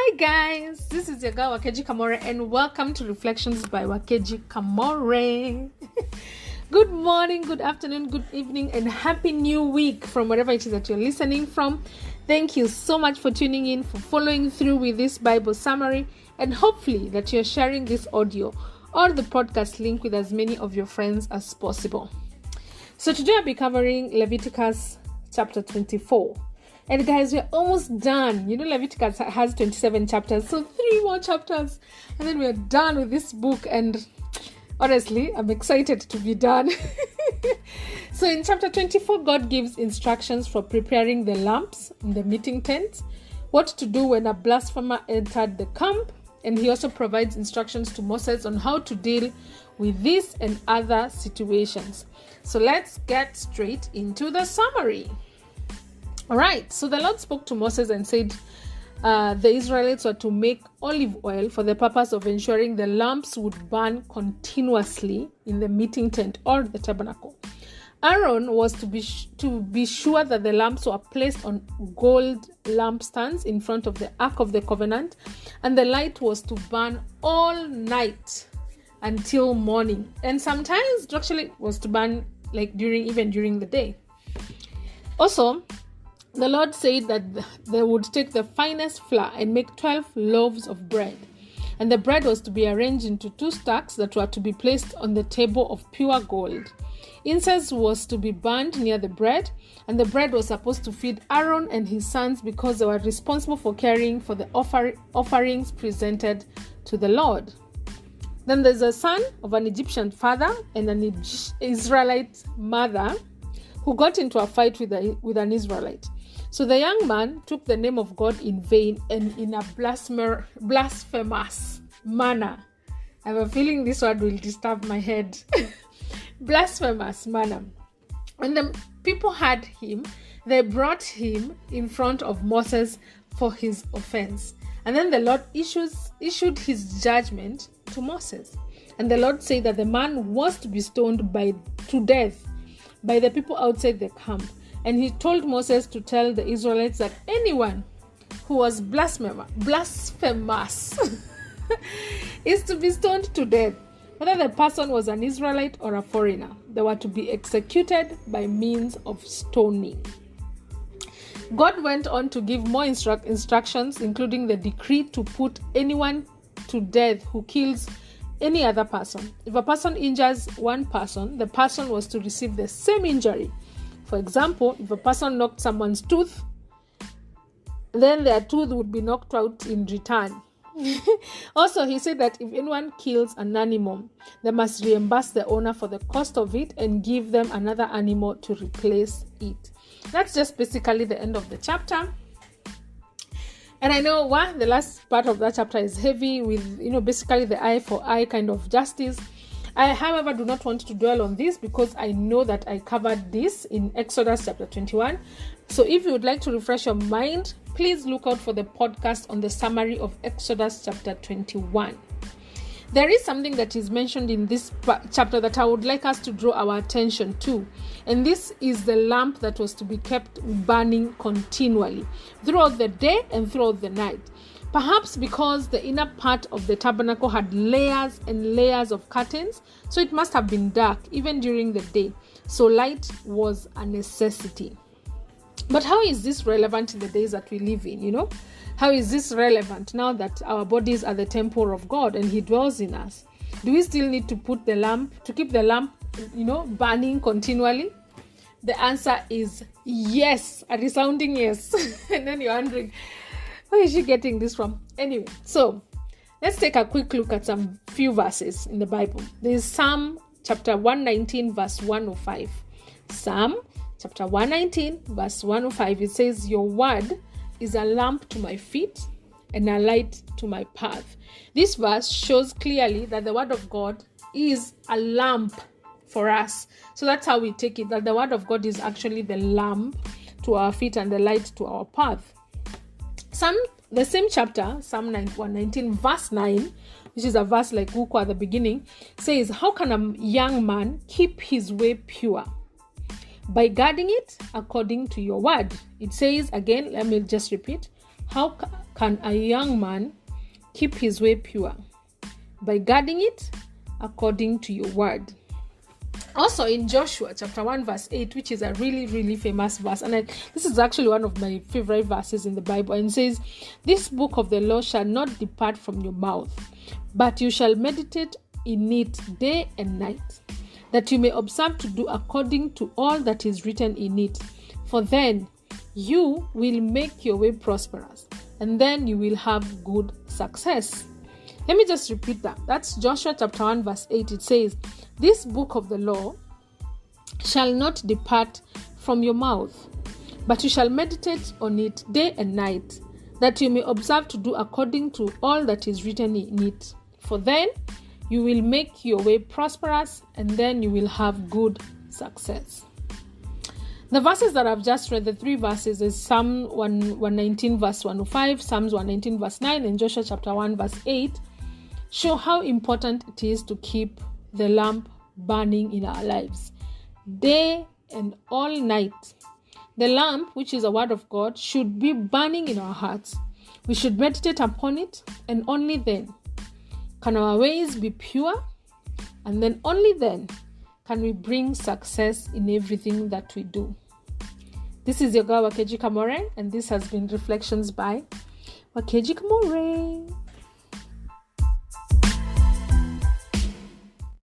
Hi guys, this is your girl Wakeji Kamore and welcome to Reflections by Wakeji Kamore. Good morning, good afternoon, good evening and happy new week from wherever it is that you're listening from. Thank you so much for tuning in, for following through with this Bible summary, and hopefully that you're sharing this audio or the podcast link with as many of your friends as possible. So today I'll be covering Leviticus chapter 24. And guys, we're almost done. Leviticus has 27 chapters, so 3 more chapters. And then we're done with this book. And honestly, I'm excited to be done. So in chapter 24, God gives instructions for preparing the lamps in the meeting tent, what to do when a blasphemer entered the camp. And he also provides instructions to Moses on how to deal with this and other situations. So let's get straight into the summary. All right, so the Lord spoke to Moses and said the Israelites were to make olive oil for the purpose of ensuring the lamps would burn continuously in the meeting tent or the tabernacle. Aaron was to be sure that the lamps were placed on gold lampstands in front of the Ark of the Covenant, and the light was to burn all night until morning. And sometimes it actually was to burn even during the day. Also, the Lord said that they would take the finest flour and make 12 loaves of bread. And the bread was to be arranged into 2 stacks that were to be placed on the table of pure gold. Incense was to be burned near the bread, and the bread was supposed to feed Aaron and his sons because they were responsible for caring for the offerings presented to the Lord. Then there's a son of an Egyptian father and an Israelite mother who got into a fight with an Israelite. So the young man took the name of God in vain and in a blasphemous manner. I have a feeling this word will disturb my head. Blasphemous manner. When the people heard him, they brought him in front of Moses for his offense. And then the Lord issued his judgment to Moses. And the Lord said that the man was to be stoned to death by the people outside the camp. And he told Moses to tell the Israelites that anyone who was blasphemous is to be stoned to death, whether the person was an Israelite or a foreigner. They were to be executed by means of stoning. God went on to give more instructions, including the decree to put anyone to death who kills any other person. If a person injures one person, the person was to receive the same injury. For example, if a person knocked someone's tooth, then their tooth would be knocked out in return. Also, he said that if anyone kills an animal, they must reimburse the owner for the cost of it and give them another animal to replace it. That's just basically the end of the chapter. And I know the last part of that chapter is heavy with, basically the eye for eye kind of justice. I, however, do not want to dwell on this because I know that I covered this in Exodus chapter 21. So if you would like to refresh your mind, please look out for the podcast on the summary of Exodus chapter 21. There is something that is mentioned in this chapter that I would like us to draw our attention to. And this is the lamp that was to be kept burning continually throughout the day and throughout the night. Perhaps because the inner part of the tabernacle had layers and layers of curtains, so it must have been dark even during the day. So light was a necessity. But how is this relevant in the days that we live in, How is this relevant now that our bodies are the temple of God and He dwells in us? Do we still need to keep the lamp, burning continually? The answer is yes, a resounding yes. And then you're wondering, where is she getting this from? Anyway, so let's take a quick look at some few verses in the Bible. There is Psalm chapter 119 verse 105. Psalm chapter 119 verse 105. It says, "Your word is a lamp to my feet and a light to my path." This verse shows clearly that the word of God is a lamp for us. So that's how we take it, that the word of God is actually the lamp to our feet and the light to our path. The same chapter, Psalm 119 verse 9, which is a verse like Guko at the beginning, says, "How can a young man keep his way pure? By guarding it according to your word." It says again, let me just repeat, How can a young man keep his way pure? By guarding it according to your word. Also in Joshua chapter 1 verse 8, which is a really, really famous verse, and this is actually one of my favorite verses in the Bible, and it says, "This book of the law shall not depart from your mouth, but you shall meditate in it day and night, that you may observe to do according to all that is written in it. For then you will make your way prosperous, and then you will have good success." Let me just repeat that. That's Joshua chapter 1 verse 8. It says, "This book of the law shall not depart from your mouth, but you shall meditate on it day and night, that you may observe to do according to all that is written in it. For then you will make your way prosperous, and then you will have good success." The verses that I've just read, the three verses, is Psalm 119 verse 105, Psalms 119 verse 9, and Joshua chapter 1 verse 8, show how important it is to keep the lamp burning in our lives, day and all night. The lamp, which is the word of God, should be burning in our hearts. We should meditate upon it, and only then can our ways be pure, and then only then can we bring success in everything that we do. This is your girl Wakeji Kamore, and this has been Reflections by Wakeji Kamore.